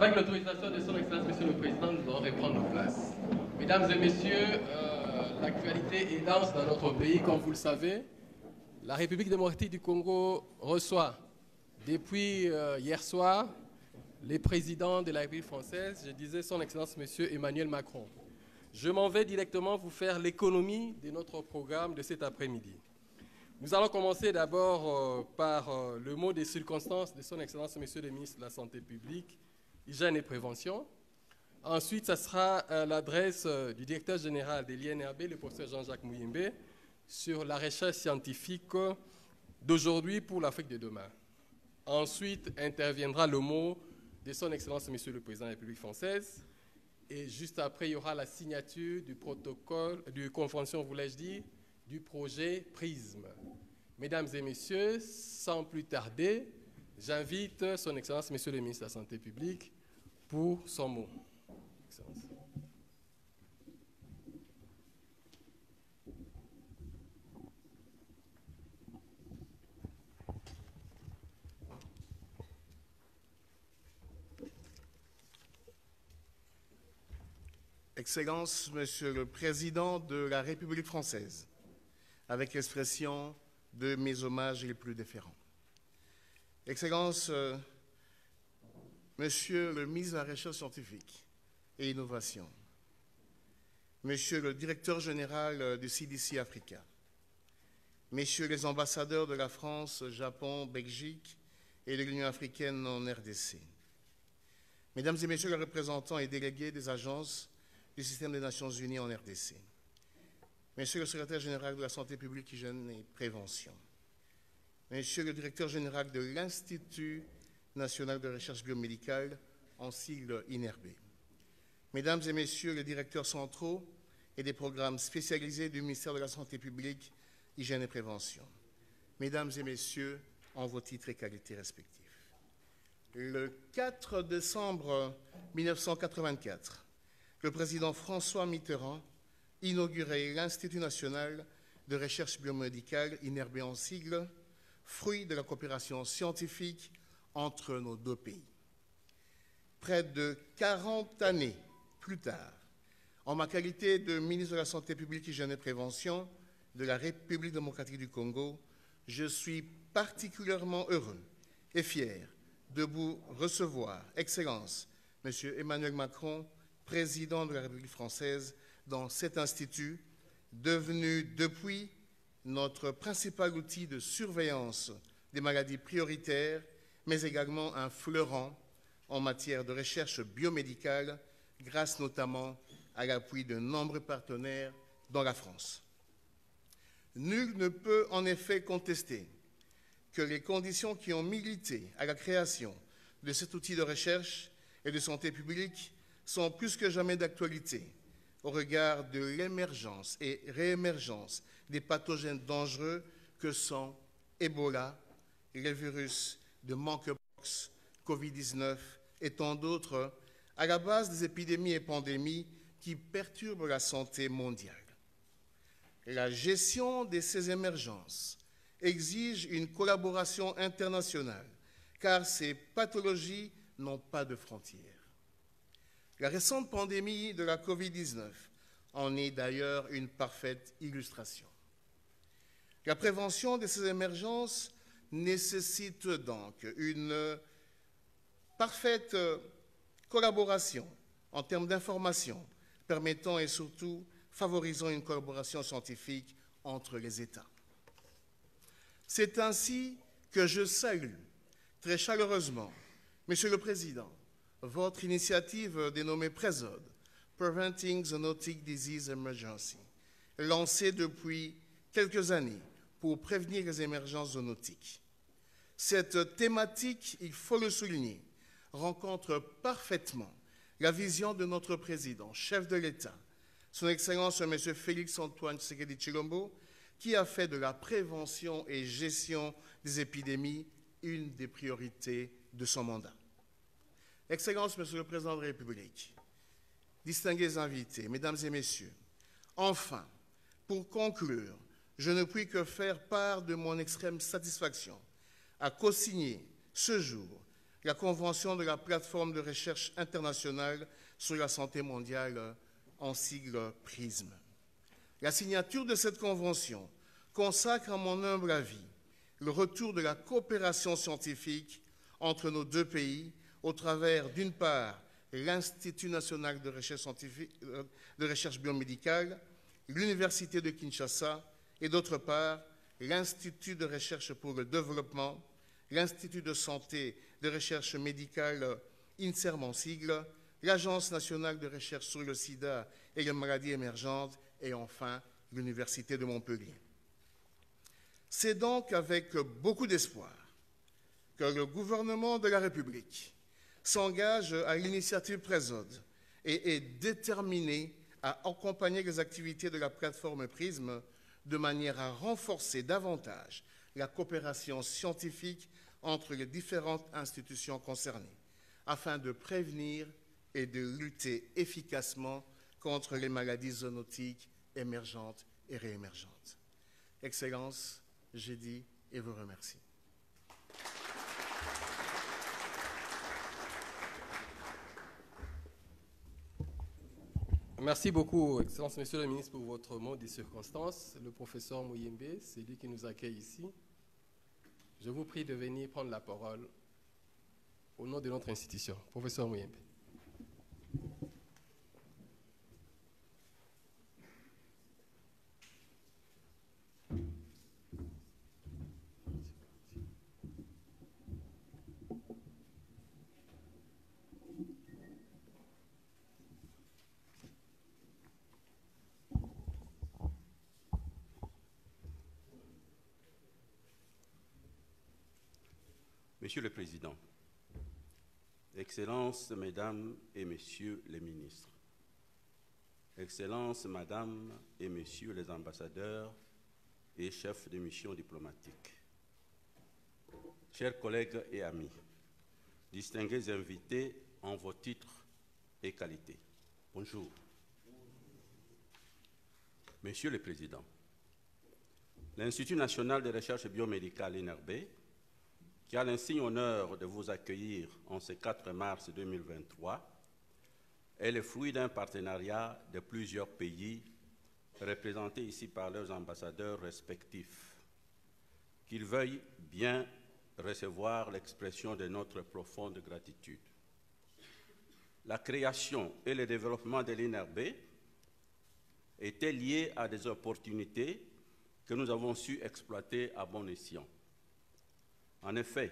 Avec l'autorisation de son Excellence, Monsieur le Président, nous allons reprendre nos places. Mesdames et Messieurs, l'actualité est dense dans notre pays, comme vous le savez. La République démocratique du Congo reçoit, depuis hier soir, les présidents de la République française, je disais son Excellence Monsieur Emmanuel Macron. Je m'en vais directement vous faire l'économie de notre programme de cet après-midi. Nous allons commencer d'abord par le mot des circonstances de son Excellence Monsieur le Ministre de la Santé publique, Hygiène et Prévention. Ensuite, ça sera l'adresse du directeur général de l'INRB, le professeur Jean-Jacques Muyembe, sur la recherche scientifique d'aujourd'hui pour l'Afrique de demain. Ensuite, interviendra le mot de son Excellence Monsieur le Président de la République française. Et juste après, il y aura la signature du protocole, de convention, voulais-je dire, du projet PRISM. Mesdames et Messieurs, sans plus tarder, j'invite son Excellence Monsieur le Ministre de la Santé publique pour son mot. Excellence. Excellence, Monsieur le Président de la République française, avec l'expression de mes hommages les plus déférents. Excellence, Monsieur le ministre de la Recherche scientifique et Innovation, Monsieur le directeur général du CDC Africa, Messieurs les ambassadeurs de la France, Japon, Belgique et de l'Union africaine en RDC, Mesdames et Messieurs les représentants et délégués des agences du système des Nations Unies en RDC, Monsieur le secrétaire général de la Santé publique, Hygiène et Prévention, Monsieur le directeur général de l'Institut national de recherche biomédicale, en sigle INRB, Mesdames et Messieurs les directeurs centraux et des programmes spécialisés du ministère de la Santé publique, Hygiène et Prévention, Mesdames et Messieurs, en vos titres et qualités respectifs. Le 4 décembre 1984, le président François Mitterrand inaugurait l'Institut national de recherche biomédicale, INRB en sigle, fruit de la coopération scientifique entre nos deux pays. Près de 40 années plus tard, en ma qualité de ministre de la Santé publique, Hygiène et Prévention de la République démocratique du Congo, je suis particulièrement heureux et fier de vous recevoir, Excellence, Monsieur Emmanuel Macron, président de la République française, dans cet institut, devenu depuis notre principal outil de surveillance des maladies prioritaires, mais également un fleuron en matière de recherche biomédicale, grâce notamment à l'appui de nombreux partenaires dans la France. Nul ne peut en effet contester que les conditions qui ont milité à la création de cet outil de recherche et de santé publique sont plus que jamais d'actualité au regard de l'émergence et réémergence des pathogènes dangereux que sont Ebola, les virus de monkeypox, Covid-19 et tant d'autres, à la base des épidémies et pandémies qui perturbent la santé mondiale. La gestion de ces émergences exige une collaboration internationale, car ces pathologies n'ont pas de frontières. La récente pandémie de la Covid-19 en est d'ailleurs une parfaite illustration. La prévention de ces émergences nécessite donc une parfaite collaboration en termes d'information, permettant et surtout favorisant une collaboration scientifique entre les États. C'est ainsi que je salue très chaleureusement, Monsieur le Président, votre initiative dénommée PREZOD, Preventing Zoonotic Disease Emergency, lancée depuis quelques années pour prévenir les émergences zoonotiques. Cette thématique, il faut le souligner, rencontre parfaitement la vision de notre président, chef de l'État, son Excellence M. Félix-Antoine Tshisekedi Tshilombo, qui a fait de la prévention et gestion des épidémies une des priorités de son mandat. Excellence, Monsieur le Président de la République, distingués invités, Mesdames et Messieurs, enfin, pour conclure, je ne puis que faire part de mon extrême satisfaction à co-signer ce jour la Convention de la plateforme de recherche internationale sur la santé mondiale, en sigle PRISM. La signature de cette convention consacre, à mon humble avis, le retour de la coopération scientifique entre nos deux pays au travers, d'une part, l'Institut national de recherche biomédicale, l'Université de Kinshasa, et d'autre part, l'Institut de recherche pour le développement, l'Institut de santé de recherche médicale INSERM en sigle, l'Agence nationale de recherche sur le sida et les maladies émergentes, et enfin l'Université de Montpellier. C'est donc avec beaucoup d'espoir que le gouvernement de la République s'engage à l'initiative PREZOD et est déterminé à accompagner les activités de la plateforme PRISM de manière à renforcer davantage la coopération scientifique entre les différentes institutions concernées, afin de prévenir et de lutter efficacement contre les maladies zoonotiques émergentes et réémergentes. Excellences, j'ai dit et vous remercie. Merci beaucoup, Excellence, Monsieur le Ministre, pour votre mot des circonstances. Le professeur Muyembe, c'est lui qui nous accueille ici. Je vous prie de venir prendre la parole au nom de notre institution. Professeur Muyembe. Monsieur le Président, Excellences, Mesdames et Messieurs les ministres, Excellences, Madame et Messieurs les ambassadeurs et chefs de mission diplomatique, chers collègues et amis, distingués invités en vos titres et qualités, bonjour. Monsieur le Président, l'Institut national de recherche biomédicale INRB, qui a l'insigne honneur de vous accueillir en ce 4 mars 2023, est le fruit d'un partenariat de plusieurs pays représentés ici par leurs ambassadeurs respectifs. Qu'ils veuillent bien recevoir l'expression de notre profonde gratitude. La création et le développement de l'INRB étaient liés à des opportunités que nous avons su exploiter à bon escient. En effet,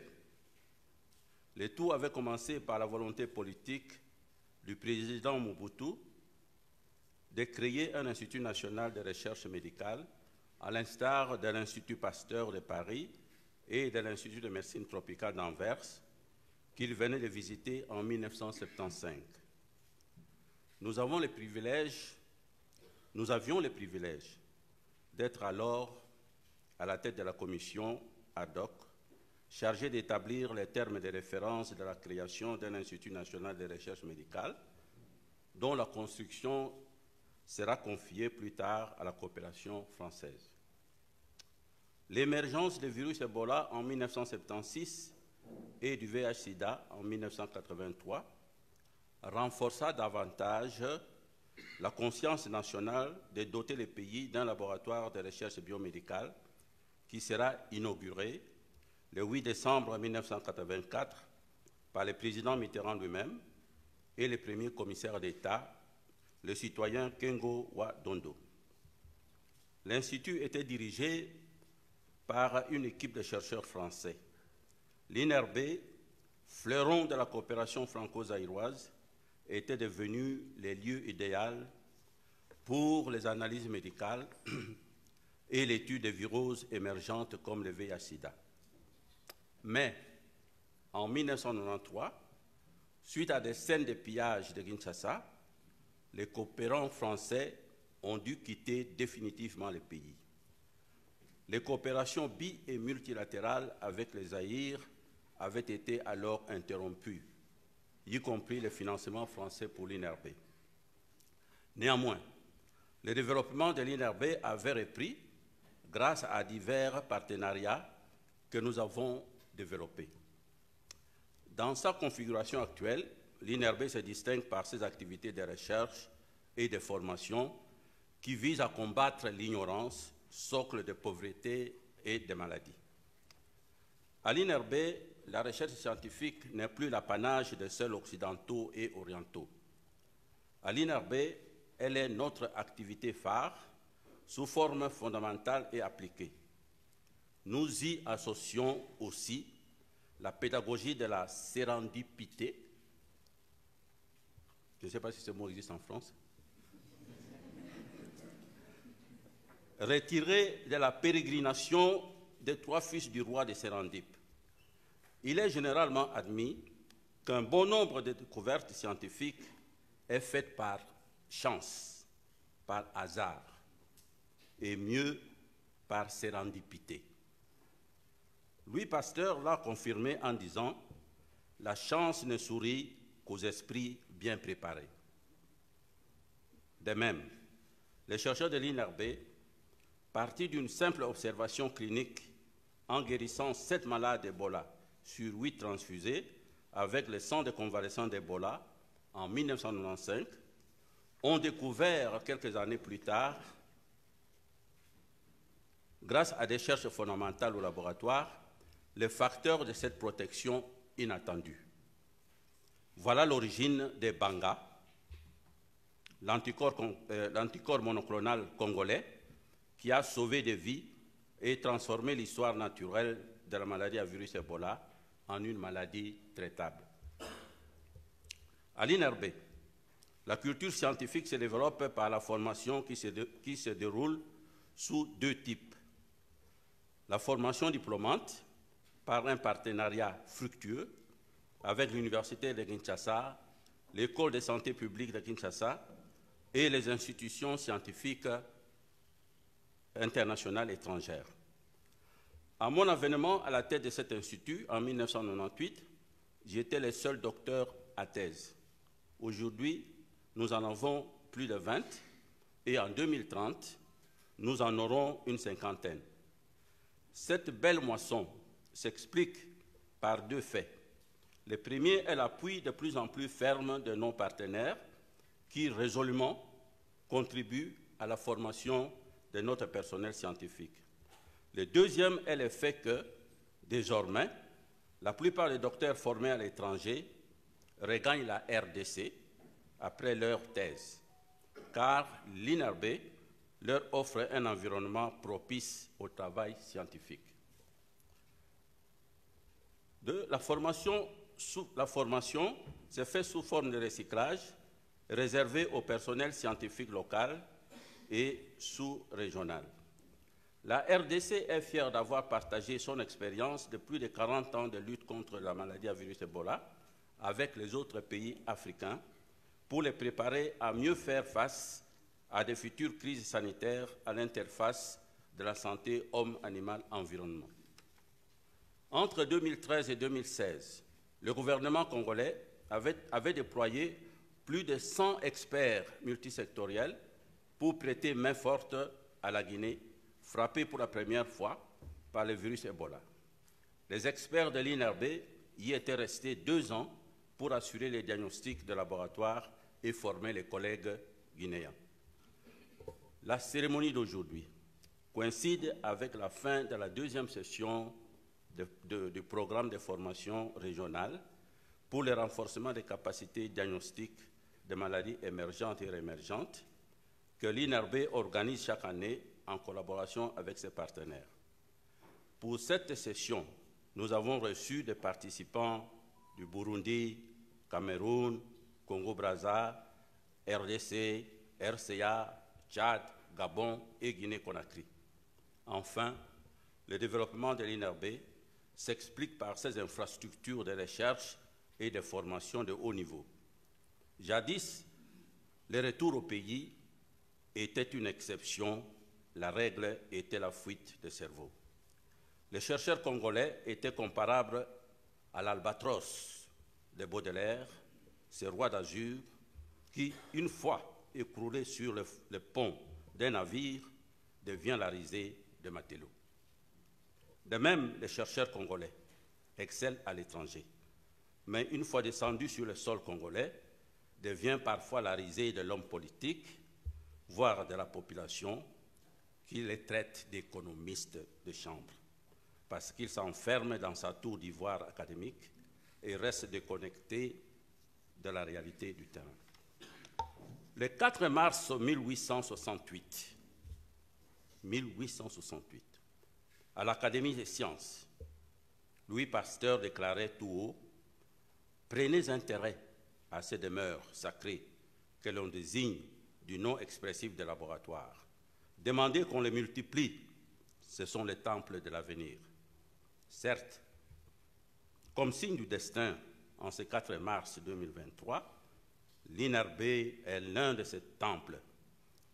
le tout avait commencé par la volonté politique du président Mobutu de créer un institut national de recherche médicale, à l'instar de l'Institut Pasteur de Paris et de l'Institut de médecine tropicale d'Anvers, qu'il venait de visiter en 1975. Nous avions le privilège d'être alors à la tête de la commission ad hoc chargé d'établir les termes de référence de la création d'un Institut national de recherche médicale, dont la construction sera confiée plus tard à la coopération française. L'émergence du virus Ebola en 1976 et du VIH-Sida en 1983 renforça davantage la conscience nationale de doter les pays d'un laboratoire de recherche biomédicale qui sera inauguré le 8 décembre 1984 par le président Mitterrand lui-même et le premier commissaire d'État, le citoyen Kengo Wa Dondo. l'Institut était dirigé par une équipe de chercheurs français. L'INRB, fleuron de la coopération franco-zaïroise, était devenu le lieu idéal pour les analyses médicales et l'étude des viroses émergentes comme le VIH-Sida. Mais, en 1993, suite à des scènes de pillage de Kinshasa, les coopérants français ont dû quitter définitivement le pays. Les coopérations bi- et multilatérales avec les Zaïre avaient été alors interrompues, y compris le financement français pour l'INRB. Néanmoins, le développement de l'INRB avait repris grâce à divers partenariats que nous avons développés. Dans sa configuration actuelle, l'INRB se distingue par ses activités de recherche et de formation qui visent à combattre l'ignorance, socle de pauvreté et de maladies. À l'INRB, la recherche scientifique n'est plus l'apanage des seuls occidentaux et orientaux. À l'INRB, elle est notre activité phare sous forme fondamentale et appliquée. Nous y associons aussi la pédagogie de la sérendipité. Je ne sais pas si ce mot existe en France. Retiré de la pérégrination des 3 fils du roi de Sérendip. Il est généralement admis qu'un bon nombre de découvertes scientifiques est fait par chance, par hasard, et mieux par sérendipité. Louis Pasteur l'a confirmé en disant « La chance ne sourit qu'aux esprits bien préparés ». De même, les chercheurs de l'INRB, partis d'une simple observation clinique en guérissant 7 malades d'Ebola sur 8 transfusés avec le sang de convalescents d'Ebola en 1995, ont découvert quelques années plus tard, grâce à des recherches fondamentales au laboratoire, les facteurs de cette protection inattendue. Voilà l'origine des Banga, l'anticorps monoclonal congolais qui a sauvé des vies et transformé l'histoire naturelle de la maladie à virus Ebola en une maladie traitable. À l'INRB, la culture scientifique se développe par la formation qui se déroule sous 2 types. La formation diplômante, par un partenariat fructueux avec l'Université de Kinshasa, l'École de santé publique de Kinshasa et les institutions scientifiques internationales étrangères. À mon avènement à la tête de cet institut, en 1998, j'étais le seul docteur à thèse. Aujourd'hui, nous en avons plus de 20 et en 2030, nous en aurons une 50aine. Cette belle moisson s'explique par 2 faits. Le premier est l'appui de plus en plus ferme de nos partenaires qui résolument contribuent à la formation de notre personnel scientifique. Le deuxième est le fait que, désormais, la plupart des docteurs formés à l'étranger regagnent la RDC après leur thèse, car l'INRB leur offre un environnement propice au travail scientifique. La formation se fait sous forme de recyclage réservé au personnel scientifique local et sous-régional. La RDC est fière d'avoir partagé son expérience de plus de 40 ans de lutte contre la maladie à virus Ebola avec les autres pays africains pour les préparer à mieux faire face à de futures crises sanitaires à l'interface de la santé homme-animal-environnement. Entre 2013 et 2016, le gouvernement congolais avait déployé plus de 100 experts multisectoriels pour prêter main forte à la Guinée, frappée pour la première fois par le virus Ebola. Les experts de l'INRB y étaient restés 2 ans pour assurer les diagnostics de laboratoire et former les collègues guinéens. La cérémonie d'aujourd'hui coïncide avec la fin de la 2e session du programme de formation régionale pour le renforcement des capacités diagnostiques de maladies émergentes et réémergentes que l'INRB organise chaque année en collaboration avec ses partenaires. Pour cette session, nous avons reçu des participants du Burundi, Cameroun, Congo-Brazza, RDC, RCA, Tchad, Gabon et Guinée-Conakry. Enfin, le développement de l'INRB s'explique par ses infrastructures de recherche et de formation de haut niveau. Jadis, le retour au pays était une exception, la règle était la fuite de cerveau. Les chercheurs congolais étaient comparables à l'albatros de Baudelaire, ce roi d'azur qui, une fois écroulé sur le pont d'un navire, devient la risée de Matelot. De même, les chercheurs congolais excellent à l'étranger, mais une fois descendus sur le sol congolais, devient parfois la risée de l'homme politique, voire de la population, qui les traite d'économistes de chambre, parce qu'il s'enferme dans sa tour d'ivoire académique et reste déconnecté de la réalité du terrain. Le 4 mars 1868, à l'Académie des sciences, Louis Pasteur déclarait tout haut « Prenez intérêt à ces demeures sacrées que l'on désigne du nom expressif de laboratoire. Demandez qu'on les multiplie, ce sont les temples de l'avenir. » Certes, comme signe du destin, en ce 4 mars 2023, l'INRB est l'un de ces temples.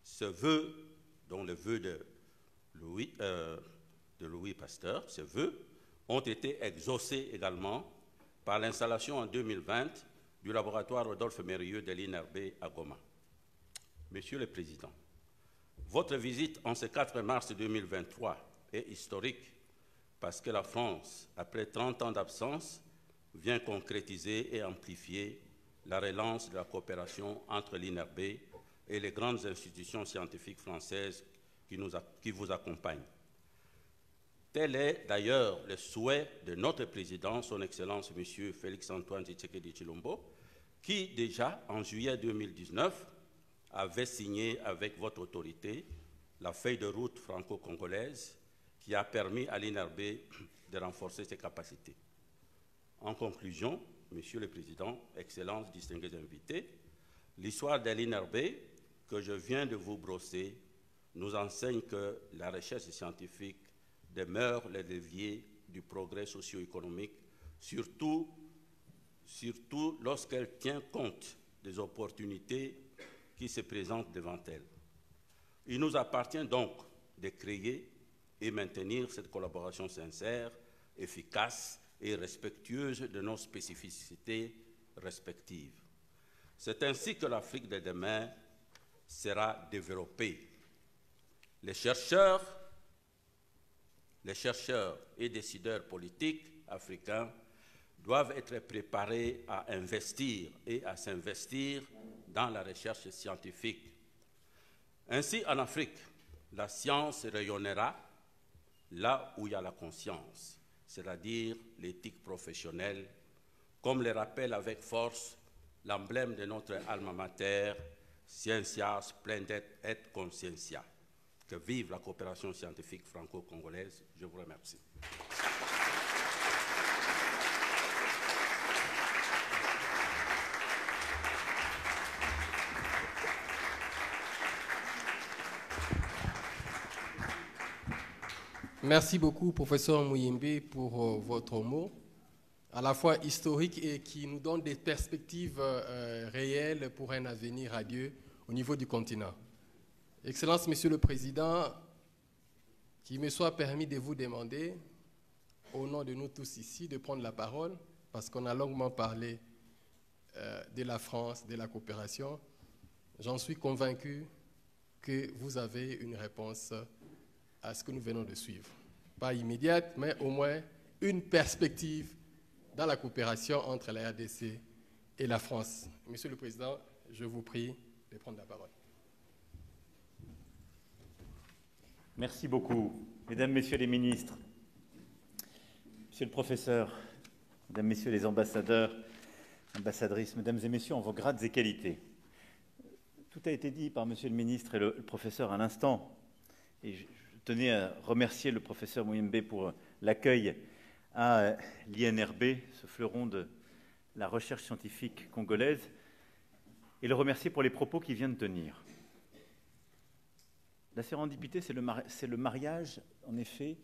Ce vœu, dont le vœu de Louis Pasteur, ces vœux ont été exaucés également par l'installation en 2020 du laboratoire Rodolphe Mérieux de l'INRB à Goma. Monsieur le Président, votre visite en ce 4 mars 2023 est historique parce que la France, après 30 ans d'absence, vient concrétiser et amplifier la relance de la coopération entre l'INRB et les grandes institutions scientifiques françaises qui vous accompagnent. Tel est d'ailleurs le souhait de notre président, son Excellence M. Félix-Antoine Tshisekedi Tshilombo, qui déjà en juillet 2019 avait signé avec votre autorité la feuille de route franco-congolaise qui a permis à l'INRB de renforcer ses capacités. En conclusion, Monsieur le Président, Excellences, distingués invités, l'histoire de l'INRB que je viens de vous brosser nous enseigne que la recherche scientifique demeure le levier du progrès socio-économique, surtout lorsqu'elle tient compte des opportunités qui se présentent devant elle. Il nous appartient donc de créer et maintenir cette collaboration sincère, efficace et respectueuse de nos spécificités respectives. C'est ainsi que l'Afrique de demain sera développée. Les chercheurs et décideurs politiques africains doivent être préparés à investir et à s'investir dans la recherche scientifique. Ainsi, en Afrique, la science rayonnera là où il y a la conscience, c'est-à-dire l'éthique professionnelle, comme le rappelle avec force l'emblème de notre alma mater, Scientia Splendet et Conscientia. Que vive la coopération scientifique franco-congolaise. Je vous remercie. Merci beaucoup, professeur Muyembe, pour votre mot, à la fois historique et qui nous donne des perspectives réelles pour un avenir radieux au niveau du continent. Excellence, Monsieur le Président, qu'il me soit permis de vous demander, au nom de nous tous ici, de prendre la parole, parce qu'on a longuement parlé de la France, de la coopération. J'en suis convaincu que vous avez une réponse à ce que nous venons de suivre. Pas immédiate, mais au moins une perspective dans la coopération entre la RDC et la France. Monsieur le Président, je vous prie de prendre la parole. Merci beaucoup, Mesdames, Messieurs les ministres, Monsieur le professeur, Mesdames, Messieurs les ambassadeurs, ambassadrices, Mesdames et Messieurs, en vos grades et qualités. Tout a été dit par Monsieur le ministre et le professeur à l'instant, Et je tenais à remercier le professeur Muyembe pour l'accueil à l'INRB, ce fleuron de la recherche scientifique congolaise, et le remercier pour les propos qu'il vient de tenir. La sérendipité, c'est le mariage, en effet,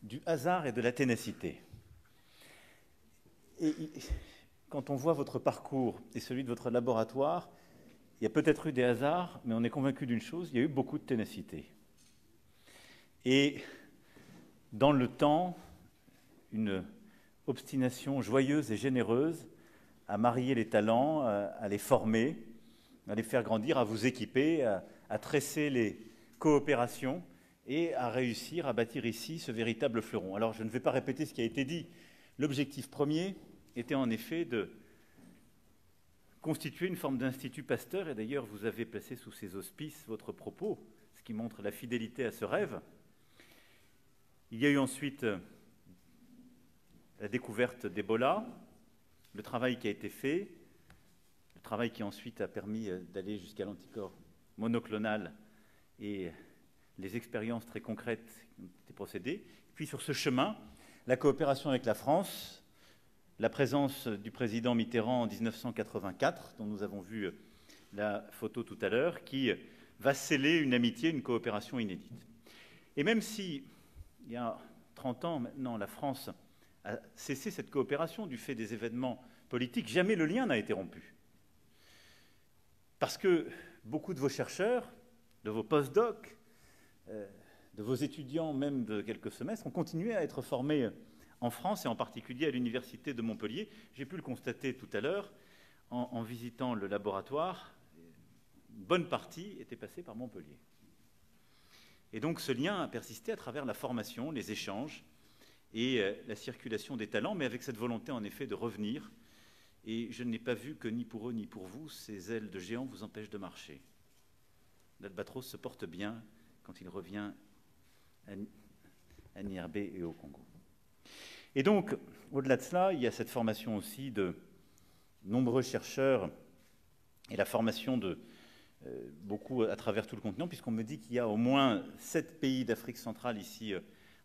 du hasard et de la ténacité. Et quand on voit votre parcours et celui de votre laboratoire, il y a peut-être eu des hasards, mais on est convaincu d'une chose, il y a eu beaucoup de ténacité. Et dans le temps, une obstination joyeuse et généreuse à marier les talents, à les former, à les faire grandir, à vous équiper, à tresser les coopérations et à réussir à bâtir ici ce véritable fleuron. Alors, je ne vais pas répéter ce qui a été dit. L'objectif premier était en effet de constituer une forme d'institut Pasteur, et d'ailleurs, vous avez placé sous ses auspices votre propos, ce qui montre la fidélité à ce rêve. Il y a eu ensuite la découverte d'Ebola, le travail qui a été fait, le travail qui ensuite a permis d'aller jusqu'à l'anticorps monoclonal et les expériences très concrètes qui ont été procédées. Puis sur ce chemin, la coopération avec la France, la présence du président Mitterrand en 1984, dont nous avons vu la photo tout à l'heure, qui va sceller une amitié, une coopération inédite. Et même si, il y a 30 ans maintenant, la France a cessé cette coopération du fait des événements politiques, jamais le lien n'a été rompu. Parce que beaucoup de vos chercheurs, de vos post-docs, de vos étudiants même de quelques semestres, ont continué à être formés en France et en particulier à l'Université de Montpellier. J'ai pu le constater tout à l'heure en visitant le laboratoire. Une bonne partie était passée par Montpellier. Et donc ce lien a persisté à travers la formation, les échanges et la circulation des talents, mais avec cette volonté en effet de revenir. Et je n'ai pas vu que ni pour eux ni pour vous, ces ailes de géant vous empêchent de marcher. L'Albatros se porte bien quand il revient à Niarbé et au Congo. Et donc, au-delà de cela, il y a cette formation aussi de nombreux chercheurs et la formation de beaucoup à travers tout le continent, puisqu'on me dit qu'il y a au moins 7 pays d'Afrique centrale ici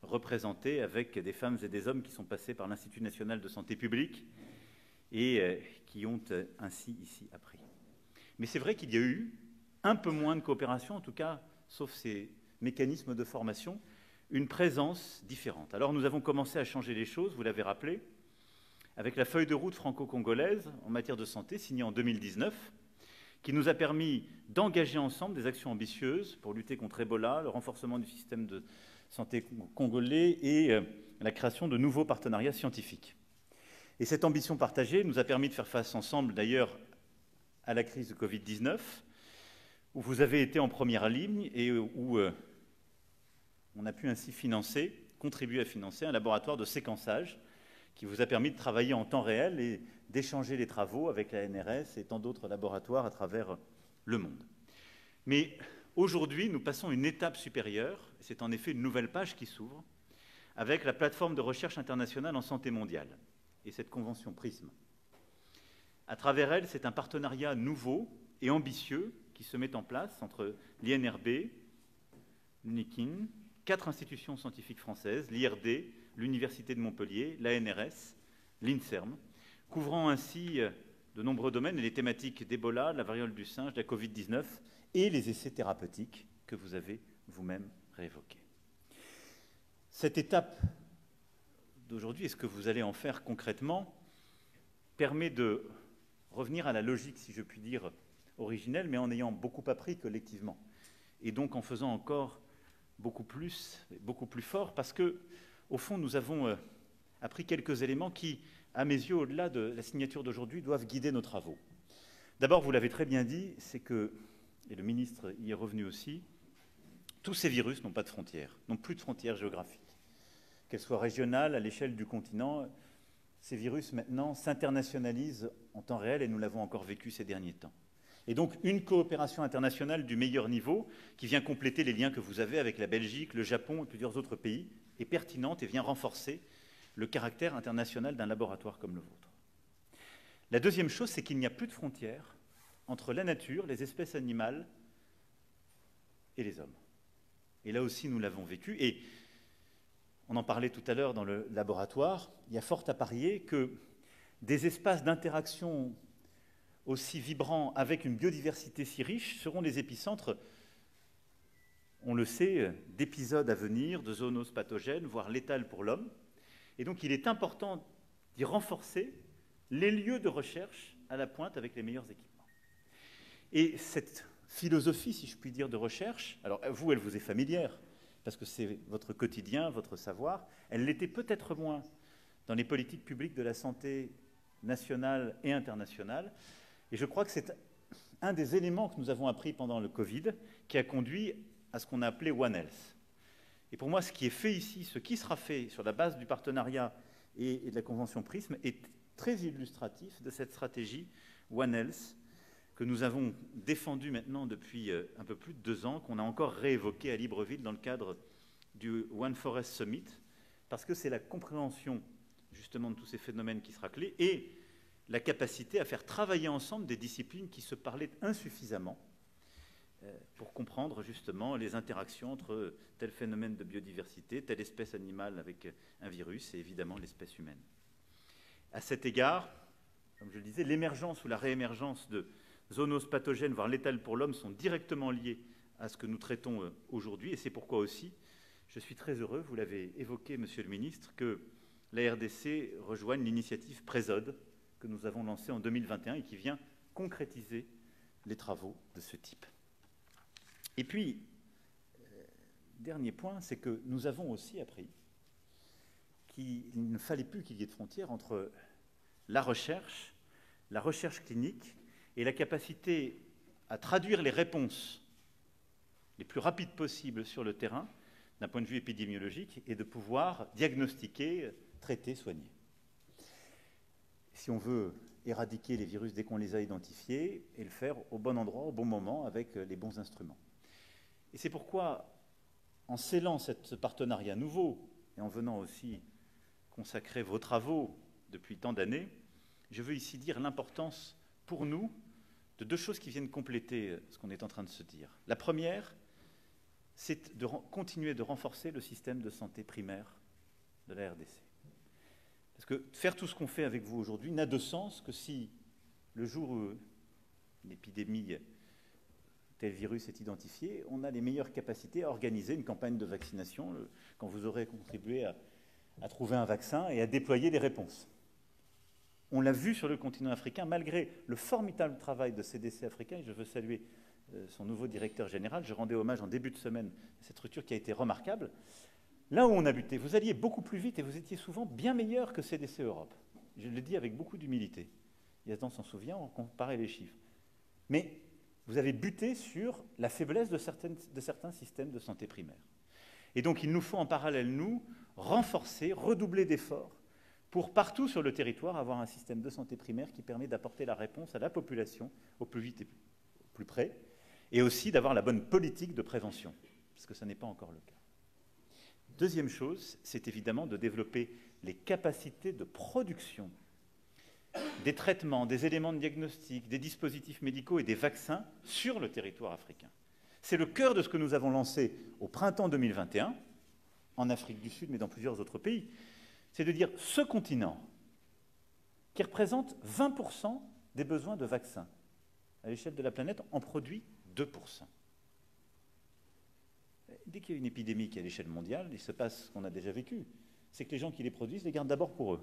représentés, avec des femmes et des hommes qui sont passés par l'Institut national de santé publique et qui ont ainsi ici appris. Mais c'est vrai qu'il y a eu un peu moins de coopération, en tout cas, sauf ces mécanismes de formation, une présence différente. Alors nous avons commencé à changer les choses, vous l'avez rappelé, avec la feuille de route franco-congolaise en matière de santé, signée en 2019, qui nous a permis d'engager ensemble des actions ambitieuses pour lutter contre Ebola, le renforcement du système de santé congolais et la création de nouveaux partenariats scientifiques. Et cette ambition partagée nous a permis de faire face ensemble, d'ailleurs, à la crise de Covid-19, où vous avez été en première ligne et où on a pu ainsi contribuer à financer un laboratoire de séquençage qui vous a permis de travailler en temps réel et d'échanger les travaux avec la NRS et tant d'autres laboratoires à travers le monde. Mais aujourd'hui, nous passons une étape supérieure, c'est en effet une nouvelle page qui s'ouvre, avec la plateforme de recherche internationale en santé mondiale et cette convention PRISM. À travers elle, c'est un partenariat nouveau et ambitieux qui se met en place entre l'INRB, l'UNIKIN, 4 institutions scientifiques françaises, l'IRD, l'Université de Montpellier, l'ANRS, l'INSERM, couvrant ainsi de nombreux domaines et les thématiques d'Ebola, la variole du singe, la Covid-19 et les essais thérapeutiques que vous avez vous-même réévoqués. Cette étape d'aujourd'hui, et ce que vous allez en faire concrètement, permet de revenir à la logique, si je puis dire, originelle, mais en ayant beaucoup appris collectivement, et donc en faisant encore beaucoup plus fort, parce que, au fond, nous avons appris quelques éléments qui, à mes yeux, au-delà de la signature d'aujourd'hui, doivent guider nos travaux. D'abord, vous l'avez très bien dit, c'est que, et le ministre y est revenu aussi, tous ces virus n'ont pas de frontières, n'ont plus de frontières géographiques. Qu'elles soient régionales, à l'échelle du continent, ces virus maintenant s'internationalisent en temps réel et nous l'avons encore vécu ces derniers temps. Et donc une coopération internationale du meilleur niveau qui vient compléter les liens que vous avez avec la Belgique, le Japon et plusieurs autres pays est pertinente et vient renforcer le caractère international d'un laboratoire comme le vôtre. La deuxième chose, c'est qu'il n'y a plus de frontières entre la nature, les espèces animales et les hommes. Et là aussi, nous l'avons vécu. Et on en parlait tout à l'heure dans le laboratoire, il y a fort à parier que des espaces d'interaction aussi vibrants avec une biodiversité si riche seront les épicentres, on le sait, d'épisodes à venir, de zoonoses pathogènes, voire létales pour l'homme. Et donc il est important d'y renforcer les lieux de recherche à la pointe avec les meilleurs équipements. Et cette philosophie, si je puis dire, de recherche, alors vous, elle vous est familière, parce que c'est votre quotidien, votre savoir, elle l'était peut-être moins dans les politiques publiques de la santé nationale et internationale. Et je crois que c'est un des éléments que nous avons appris pendant le Covid qui a conduit à ce qu'on a appelé One Health. Et pour moi, ce qui est fait ici, ce qui sera fait sur la base du partenariat et de la convention PRISM est très illustratif de cette stratégie One Health que nous avons défendue maintenant depuis un peu plus de 2 ans, qu'on a encore réévoqué à Libreville dans le cadre du One Forest Summit, parce que c'est la compréhension justement de tous ces phénomènes qui sera clé et la capacité à faire travailler ensemble des disciplines qui se parlaient insuffisamment pour comprendre justement les interactions entre tel phénomène de biodiversité, telle espèce animale avec un virus et évidemment l'espèce humaine. À cet égard, comme je le disais, l'émergence ou la réémergence de zoonoses pathogènes, voire létales pour l'homme, sont directement liées à ce que nous traitons aujourd'hui. Et c'est pourquoi aussi, je suis très heureux, vous l'avez évoqué, Monsieur le Ministre, que la RDC rejoigne l'initiative Présode que nous avons lancée en 2021 et qui vient concrétiser les travaux de ce type. Et puis, dernier point, c'est que nous avons aussi appris qu'il ne fallait plus qu'il y ait de frontières entre la recherche clinique et la capacité à traduire les réponses les plus rapides possibles sur le terrain d'un point de vue épidémiologique et de pouvoir diagnostiquer, traiter, soigner. Si on veut éradiquer les virus dès qu'on les a identifiés et le faire au bon endroit, au bon moment, avec les bons instruments. Et c'est pourquoi, en scellant ce partenariat nouveau et en venant aussi consacrer vos travaux depuis tant d'années, je veux ici dire l'importance pour nous de 2 choses qui viennent compléter ce qu'on est en train de se dire. La première, c'est de continuer de renforcer le système de santé primaire de la RDC. Parce que faire tout ce qu'on fait avec vous aujourd'hui n'a de sens que si, le jour où une épidémie, tel virus est identifié, on a les meilleures capacités à organiser une campagne de vaccination quand vous aurez contribué à trouver un vaccin et à déployer les réponses. On l'a vu sur le continent africain, malgré le formidable travail de CDC africain, et je veux saluer son nouveau directeur général, je rendais hommage en début de semaine à cette structure qui a été remarquable. Là où on a buté, vous alliez beaucoup plus vite et vous étiez souvent bien meilleur que CDC Europe. Je le dis avec beaucoup d'humilité. Yazdan s'en souvient, on comparait les chiffres. Mais vous avez buté sur la faiblesse de certains systèmes de santé primaire. Et donc il nous faut en parallèle, nous, renforcer, redoubler d'efforts pour partout sur le territoire avoir un système de santé primaire qui permet d'apporter la réponse à la population au plus vite et au plus près, et aussi d'avoir la bonne politique de prévention, parce que ça n'est pas encore le cas. Deuxième chose, c'est évidemment de développer les capacités de production des traitements, des éléments de diagnostic, des dispositifs médicaux et des vaccins sur le territoire africain. C'est le cœur de ce que nous avons lancé au printemps 2021, en Afrique du Sud, mais dans plusieurs autres pays. C'est de dire ce continent, qui représente 20% des besoins de vaccins à l'échelle de la planète, en produit 2%. Dès qu'il y a une épidémie qui est à l'échelle mondiale, il se passe ce qu'on a déjà vécu. C'est que les gens qui les produisent les gardent d'abord pour eux.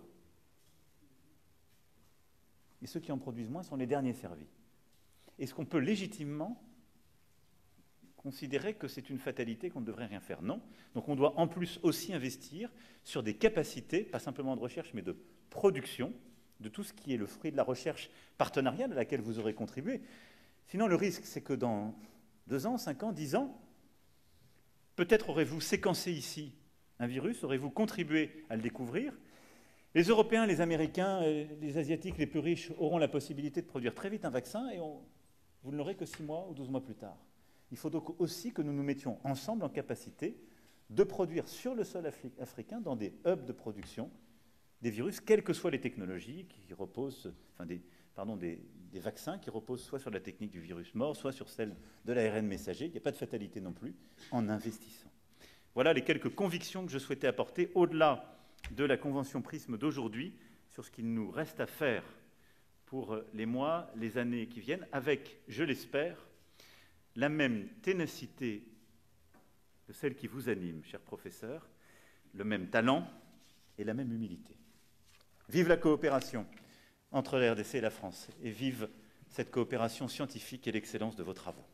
Et ceux qui en produisent moins sont les derniers servis. Est-ce qu'on peut légitimement considérer que c'est une fatalité, qu'on ne devrait rien faire? Non. Donc on doit en plus aussi investir sur des capacités, pas simplement de recherche, mais de production, de tout ce qui est le fruit de la recherche partenariale à laquelle vous aurez contribué. Sinon, le risque, c'est que dans 2 ans, 5 ans, 10 ans, peut-être aurez-vous séquencé ici un virus, aurez-vous contribué à le découvrir. Les Européens, les Américains, les Asiatiques les plus riches auront la possibilité de produire très vite un vaccin et vous ne l'aurez que 6 mois ou 12 mois plus tard. Il faut donc aussi que nous nous mettions ensemble en capacité de produire sur le sol africain, dans des hubs de production, des virus, quelles que soient les technologies qui reposent, des vaccins qui reposent soit sur la technique du virus mort, soit sur celle de l'ARN messager. Il n'y a pas de fatalité non plus, en investissant. Voilà les quelques convictions que je souhaitais apporter au-delà de la Convention Prisme d'aujourd'hui sur ce qu'il nous reste à faire pour les mois, les années qui viennent, avec, je l'espère, la même ténacité de celle qui vous anime, cher professeur, le même talent et la même humilité. Vive la coopération entre la RDC et la France, et vive cette coopération scientifique et l'excellence de vos travaux.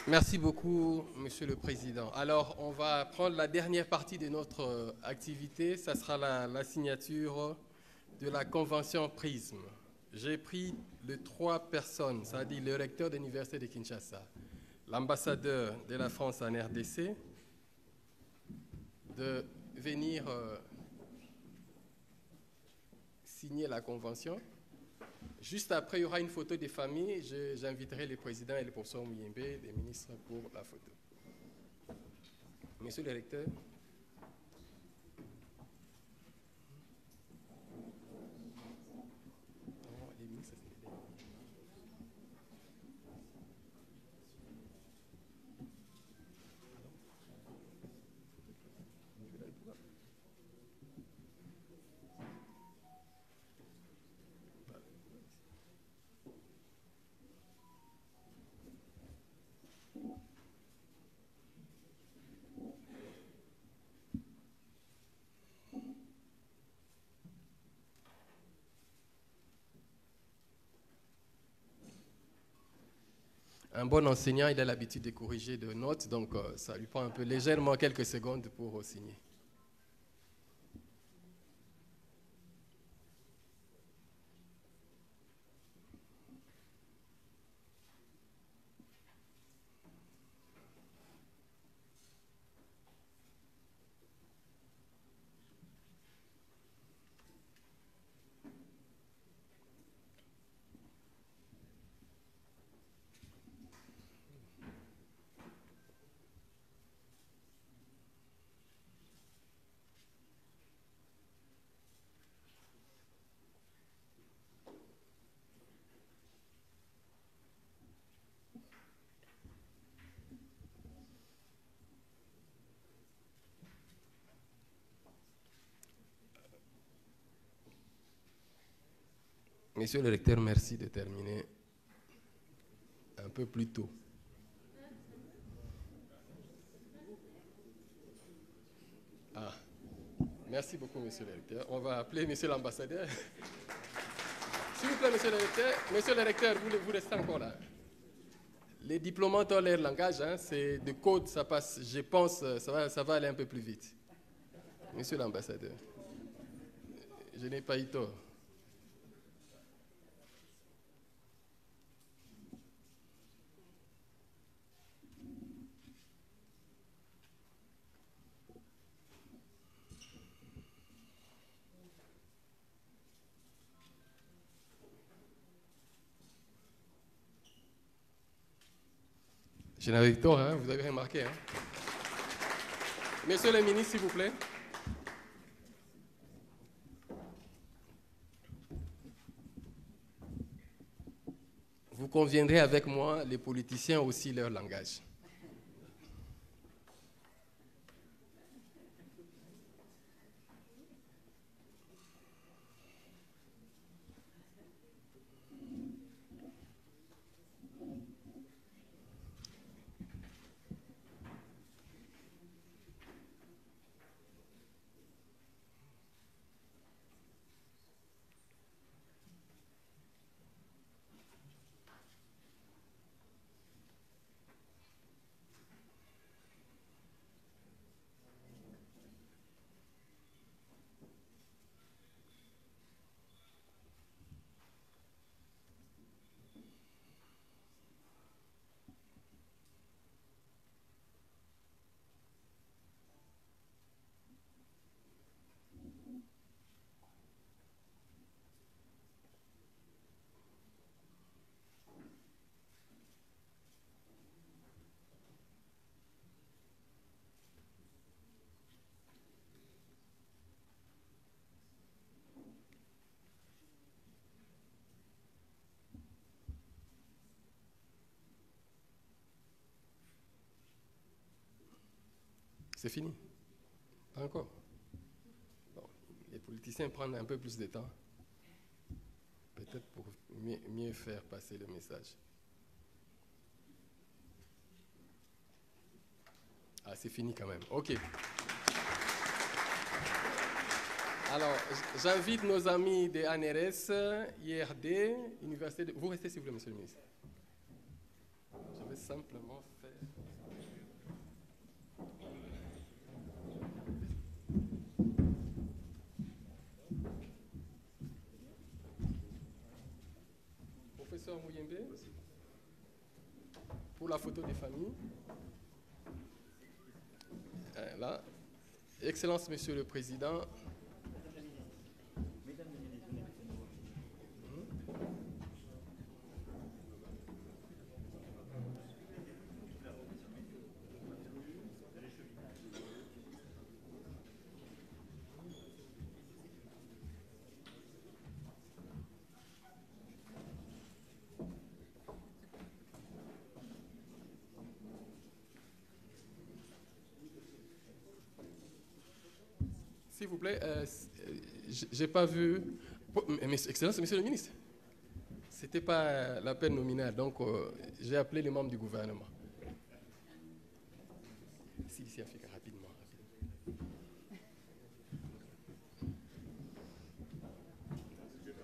Merci beaucoup, Monsieur le Président. Alors, on va prendre la dernière partie de notre activité. Ça sera la signature de la Convention Prisme. J'ai pris les 3 personnes, c'est-à-dire le recteur de l'Université de Kinshasa, l'ambassadeur de la France en RDC, de venir signer la Convention. Juste après, il y aura une photo des familles. J'inviterai le président et le professeur Mouyembe, les ministres, pour la photo. Monsieur le recteur. Un bon enseignant, il a l'habitude de corriger de notes, donc ça lui prend un peu légèrement quelques secondes pour signer. Monsieur le recteur, merci de terminer un peu plus tôt. Ah, merci beaucoup, monsieur le recteur. On va appeler monsieur l'ambassadeur. S'il vous plaît, monsieur le recteur, vous restez encore là. Les diplomates ont leur langage, hein, c'est de code, ça passe. Je pense ça va aller un peu plus vite. Monsieur l'ambassadeur, je n'ai pas eu tort. Je n'avais pas tort, hein, vous avez remarqué. Hein. Monsieur le ministre, s'il vous plaît. Vous conviendrez avec moi, les politiciens ont aussi leur langage. C'est fini? Pas encore. Bon, les politiciens prennent un peu plus de temps. Peut-être pour mieux faire passer le message. Ah, c'est fini quand même. OK. Alors, j'invite nos amis des ANRS, IRD, Université de... Vous restez s'il vous plaît, monsieur le ministre. Je vais simplement faire... Professeur Mouyembe, pour la photo des familles. Là. Excellence, Monsieur le Président. S'il vous plaît, j'ai pas vu... Excellence, Monsieur le Ministre, ce n'était pas l'appel nominal, donc j'ai appelé les membres du gouvernement. Si, Africa, rapidement.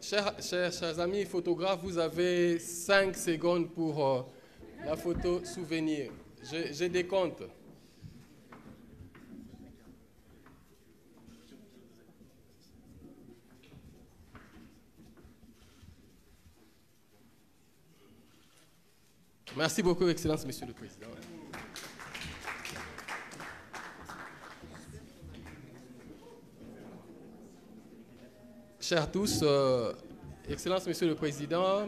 Chers amis photographes, vous avez 5 secondes pour la photo souvenir. J'ai des comptes. Merci beaucoup, Excellence, Monsieur le Président. Chers tous, Excellence, Monsieur le Président,